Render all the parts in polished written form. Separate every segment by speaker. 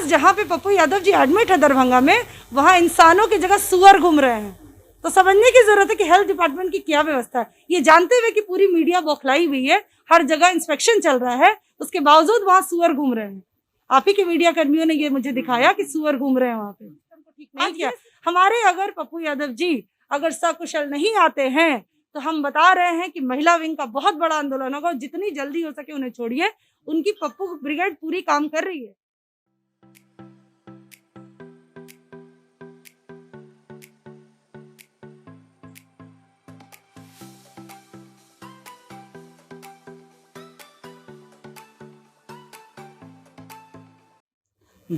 Speaker 1: आज जहाँ पे पप्पू यादव जी एडमिट है दरभंगा में, वहाँ इंसानों की जगह सुअर घूम रहे हैं। तो समझने की जरूरत है कि हेल्थ डिपार्टमेंट की क्या व्यवस्था है। ये जानते हुए कि पूरी मीडिया बौखलाई हुई है, हर जगह इंस्पेक्शन चल रहा है, उसके बावजूद वहाँ सुअर घूम रहे हैं। आप ही के मीडिया कर्मियों ने ये मुझे दिखाया कि सुअर घूम रहे हैं वहाँ पे, ठीक नहीं किया। हमारे अगर पप्पू यादव जी अगर सकुशल नहीं आते हैं तो हम बता रहे हैं कि महिला विंग का बहुत बड़ा आंदोलन होगा। जितनी जल्दी हो सके उन्हें छोड़िए, उनकी पप्पू ब्रिगेड पूरी काम कर रही है।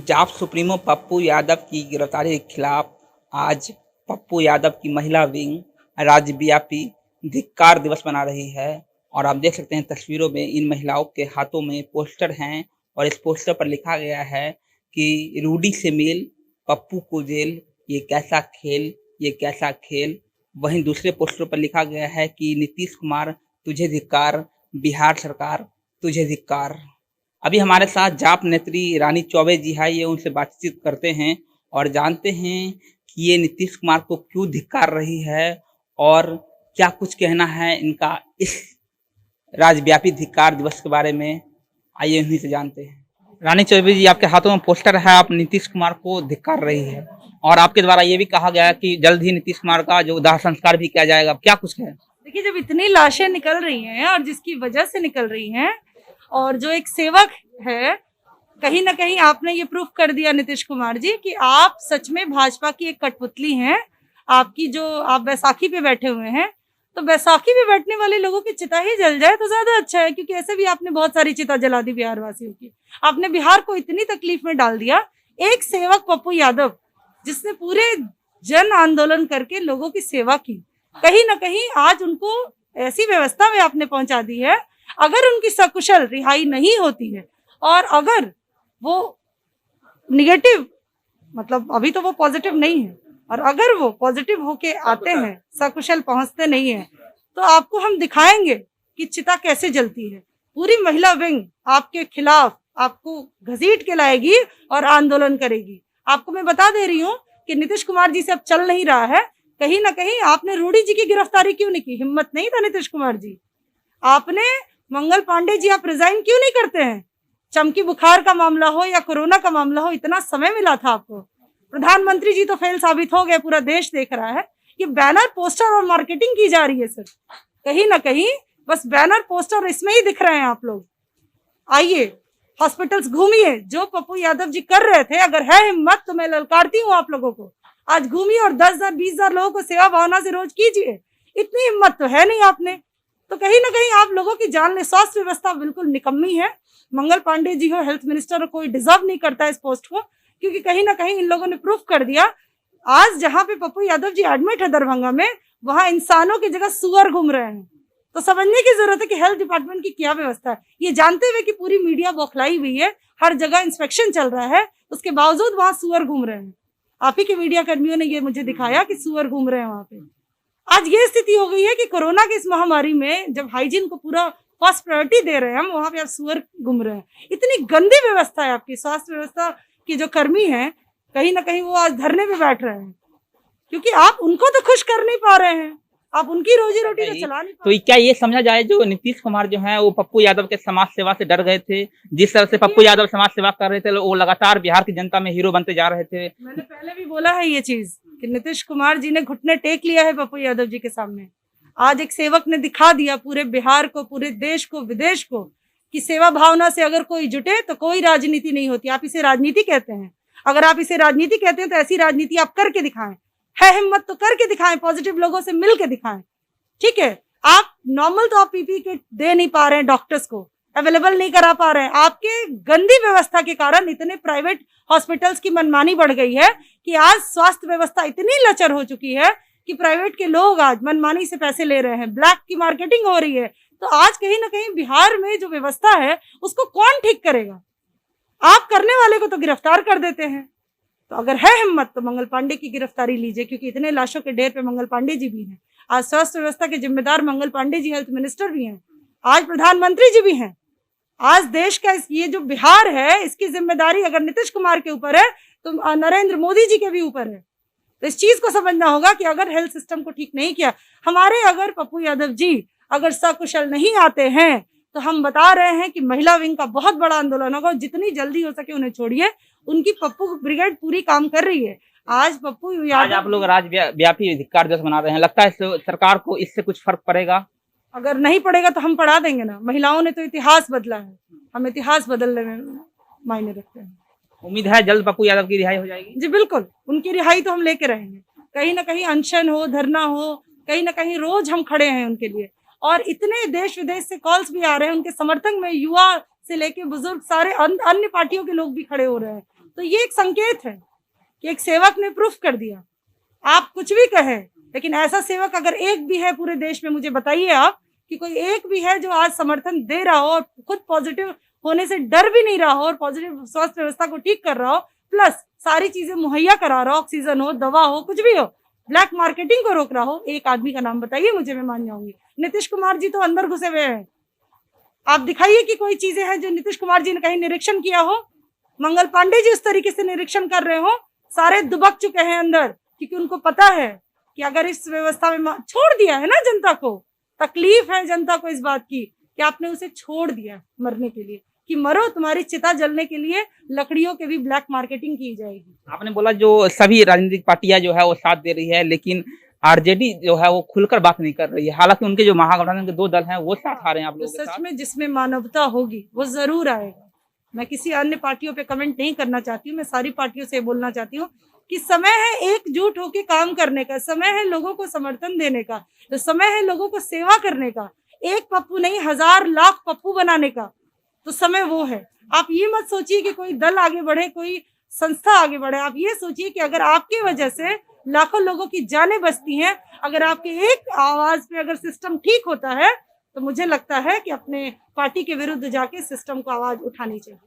Speaker 2: जाप सुप्रीमो पप्पू यादव की गिरफ्तारी के खिलाफ आज पप्पू यादव की महिला विंग राज्यव्यापी धिक्कार दिवस मना रही है। और आप देख सकते हैं तस्वीरों में इन महिलाओं के हाथों में पोस्टर हैं और इस पोस्टर पर लिखा गया है कि रूडी से मेल, पप्पू को जेल, ये कैसा खेल, ये कैसा खेल। वहीं दूसरे पोस्टर पर लिखा गया है कि नीतीश कुमार तुझे धिक्कार, बिहार सरकार तुझे धिक्कार। अभी हमारे साथ जाप नेत्री रानी चौबे जी है, ये उनसे बातचीत करते हैं और जानते हैं कि ये नीतीश कुमार को क्यों धिक्कार रही है और क्या कुछ कहना है इनका इस राज्यव्यापी धिक्कार दिवस के बारे में। आइए उन्हीं से जानते हैं। रानी चौबे जी, आपके हाथों में पोस्टर है, आप नीतीश कुमार को धिक्कार रही है और आपके द्वारा ये भी कहा गया है कि जल्द ही नीतीश कुमार का जो दाह संस्कार भी किया जाएगा, क्या कुछ है?
Speaker 1: देखिए, जब इतनी लाशें निकल रही हैं और जिसकी वजह से निकल रही हैं और जो एक सेवक है, कहीं ना कहीं आपने ये प्रूफ कर दिया नीतीश कुमार जी कि आप सच में भाजपा की एक कठपुतली हैं। आपकी जो आप बैसाखी पे बैठे हुए हैं, तो बैसाखी पे बैठने वाले लोगों की चिता ही जल जाए तो ज्यादा अच्छा है, क्योंकि ऐसे भी आपने बहुत सारी चिता जला दी बिहार वासियों की। आपने बिहार को इतनी तकलीफ में डाल दिया। एक सेवक पप्पू यादव जिसने पूरे जन आंदोलन करके लोगों की सेवा की, कहीं ना कहीं आज उनको ऐसी व्यवस्था में आपने पहुंचा दी है। अगर उनकी सकुशल रिहाई नहीं होती है और अगर वो निगेटिव, मतलब अभी तो वो पॉजिटिव नहीं है, और अगर वो पॉजिटिव होके आते हैं, सकुशल पहुंचते नहीं है, तो आपको हम दिखाएंगे कि चिता कैसे जलती है। पूरी महिला विंग आपके खिलाफ आपको घसीट के लाएगी और आंदोलन करेगी। आपको मैं बता दे रही हूँ कि नीतीश कुमार जी से अब चल नहीं रहा है। कहीं ना कहीं आपने रूडी जी की गिरफ्तारी क्यों नहीं की? हिम्मत नहीं था नीतीश कुमार जी? आपने मंगल पांडे जी, आप रिजाइन क्यों नहीं करते हैं? चमकी बुखार का मामला हो या कोरोना का मामला हो, इतना समय मिला था आपको। प्रधानमंत्री जी तो फेल साबित हो गए, पूरा देश देख रहा है। ये बैनर पोस्टर और मार्केटिंग की जा रही है सर, कहीं ना कहीं बस बैनर पोस्टर इसमें ही दिख रहे हैं आप लोग। आइए हॉस्पिटल्स घूमिए, जो पप्पू यादव जी कर रहे थे। अगर है हिम्मत तो मैं ललकारती हूँ आप लोगों को, आज घूमिए और 10,000 20,000 लोगों को सेवा भावना से रोज कीजिए। इतनी हिम्मत तो है नहीं आपने। तो कहीं ना कहीं आप लोगों की जान ले। स्वास्थ्य व्यवस्था बिल्कुल निकम्मी है। मंगल पांडे जी हो, हेल्थ मिनिस्टर हो, कोई डिजर्व नहीं करता इस पोस्ट को, क्योंकि कहीं ना कहीं इन लोगों ने प्रूफ कर दिया। आज जहाँ पे पप्पू यादव जी एडमिट है दरभंगा में, वहाँ इंसानों की जगह सुअर घूम रहे हैं। तो समझने की जरूरत है कि हेल्थ डिपार्टमेंट की क्या व्यवस्था है। ये जानते हुए कि पूरी मीडिया बौखलाई हुई है, हर जगह इंस्पेक्शन चल रहा है, उसके बावजूद वहाँ सुअर घूम रहे हैं। आप ही के मीडिया कर्मियों ने ये मुझे दिखाया कि सुअर घूम रहे हैं वहाँ पे। आज ये स्थिति हो गई है कि कोरोना की इस महामारी में जब हाइजीन को पूरा फर्स्ट प्रायोरिटी दे रहे हैं हम, वहां पे आप सुअर घूम रहे हैं। इतनी गंदी व्यवस्था है आपकी। स्वास्थ्य व्यवस्था के जो कर्मी हैं, कहीं ना कहीं वो आज धरने पे बैठ रहे हैं, क्योंकि आप उनको तो खुश कर नहीं पा रहे हैं, आप उनकी रोजी रोटी तो चला नहीं पा रहे।
Speaker 2: तो क्या ये समझा जाए जो नीतीश कुमार जो है वो पप्पू यादव के समाज सेवा से डर गए थे? जिस तरह से पप्पू यादव समाज सेवा कर रहे थे, वो लगातार बिहार की जनता में हीरो बनते जा रहे थे।
Speaker 1: मैंने पहले भी बोला है ये चीज कि नीतीश कुमार जी ने घुटने टेक लिया है पप्पू यादव जी के सामने। आज एक सेवक ने दिखा दिया पूरे बिहार को, पूरे देश को, विदेश को, कि सेवा भावना से अगर कोई जुटे तो कोई राजनीति नहीं होती। आप इसे राजनीति कहते हैं। अगर आप इसे राजनीति कहते हैं तो ऐसी राजनीति आप करके दिखाएं। है हिम्मत तो करके दिखाएं, पॉजिटिव लोगों से मिल के दिखाएं। ठीक है, आप नॉर्मल तो आप पीपी किट दे नहीं पा रहे हैं, डॉक्टर्स को अवेलेबल नहीं करा पा रहे हैं। आपके गंदी व्यवस्था के कारण इतने प्राइवेट हॉस्पिटल्स की मनमानी बढ़ गई है कि आज स्वास्थ्य व्यवस्था इतनी लचर हो चुकी है कि प्राइवेट के लोग आज मनमानी से पैसे ले रहे हैं, ब्लैक की मार्केटिंग हो रही है। तो आज कहीं ना कहीं बिहार में जो व्यवस्था है उसको कौन ठीक करेगा? आप करने वाले को तो गिरफ्तार कर देते हैं। तो अगर है हिम्मत तो मंगल पांडे की गिरफ्तारी लीजिए, क्योंकि इतने लाशों के ढेर पे मंगल पांडे जी भी हैं। आज स्वास्थ्य व्यवस्था के जिम्मेदार मंगल पांडे जी हेल्थ मिनिस्टर भी हैं, आज प्रधानमंत्री जी भी हैं। आज देश का ये जो बिहार है, इसकी जिम्मेदारी अगर नीतीश कुमार के ऊपर है तो नरेंद्र मोदी जी के भी ऊपर है। तो इस चीज को समझना होगा कि अगर हेल्थ सिस्टम को ठीक नहीं किया, हमारे अगर पप्पू यादव जी अगर सकुशल नहीं आते हैं तो हम बता रहे हैं कि महिला विंग का बहुत बड़ा आंदोलन होगा। जितनी जल्दी हो सके उन्हें छोड़िए, उनकी पप्पू ब्रिगेड पूरी काम कर रही है। आज पप्पू
Speaker 2: आज आप लोग राज्यव्यापी धिक्कार दिवस मना रहे हैं, लगता है सरकार को इससे कुछ फर्क पड़ेगा?
Speaker 1: अगर नहीं पड़ेगा तो हम पढ़ा देंगे ना। महिलाओं ने तो इतिहास बदला है, हम इतिहास बदलने में मायने रखते हैं।
Speaker 2: उम्मीद है जल्द पप्पू यादव की रिहाई हो जाएगी?
Speaker 1: जी बिल्कुल, उनकी रिहाई तो हम लेके रहेंगे। कहीं ना कहीं अनशन हो, धरना हो, कहीं ना कहीं रोज हम खड़े हैं उनके लिए। और इतने देश विदेश से कॉल्स भी आ रहे हैं उनके समर्थन में, युवा से लेके बुजुर्ग सारे अन्य पार्टियों के लोग भी खड़े हो रहे हैं। तो ये एक संकेत है कि एक सेवक ने प्रूफ कर दिया। आप कुछ भी कहें, लेकिन ऐसा सेवक अगर एक भी है पूरे देश में, मुझे बताइए आप कि कोई एक भी है जो आज समर्थन दे रहा हो और खुद पॉजिटिव होने से डर भी नहीं रहा हो और पॉजिटिव स्वास्थ्य व्यवस्था को ठीक कर रहा हो, प्लस सारी चीजें मुहैया करा रहा हो, ऑक्सीजन हो, दवा हो, कुछ भी हो, ब्लैक मार्केटिंग को रोक रहा हो। एक आदमी का नाम बताइए मुझे, मैं मान जाऊंगी। नीतीश कुमार जी तो अंदर घुसे हुए हैं। आप दिखाइए कि कोई चीजें हैं जो नीतीश कुमार जी ने कहीं निरीक्षण किया हो। मंगल पांडे जी उस तरीके से निरीक्षण कर रहे हो, सारे दुबक चुके हैं अंदर, क्योंकि उनको पता है कि अगर इस व्यवस्था में छोड़ दिया है ना जनता को, तकलीफ है जनता को इस बात की कि आपने उसे छोड़ दिया मरने के लिए, कि मरो, तुम्हारी चिता जलने के लिए लकड़ियों के भी ब्लैक मार्केटिंग की जाएगी।
Speaker 2: आपने बोला जो सभी राजनीतिक पार्टियां जो है वो साथ दे रही है, लेकिन आरजेडी जो है वो खुलकर बात नहीं कर रही है। हालांकि उनके जो महागठबंधन के 2 दल हैं वो साथ आ रहे हैं आप लोगों के साथ।
Speaker 1: सच में जिसमें मानवता होगी वो जरूर आएगा। मैं किसी अन्य पार्टियों पे कमेंट नहीं करना चाहती हूँ। मैं सारी पार्टियों से बोलना चाहती हूँ कि समय है एकजुट होकर काम करने का, समय है लोगों को समर्थन देने का, तो समय है लोगों को सेवा करने का। एक पप्पू नहीं, 1000 लाख पप्पू बनाने का तो समय वो है। आप ये मत सोचिए कि कोई दल आगे बढ़े, कोई संस्था आगे बढ़े। आप ये सोचिए कि अगर आपकी वजह से लाखों लोगों की जानें बचती हैं, अगर आपके एक आवाज पे अगर सिस्टम ठीक होता है, तो मुझे लगता है कि अपने पार्टी के विरुद्ध जाके सिस्टम को आवाज उठानी चाहिए।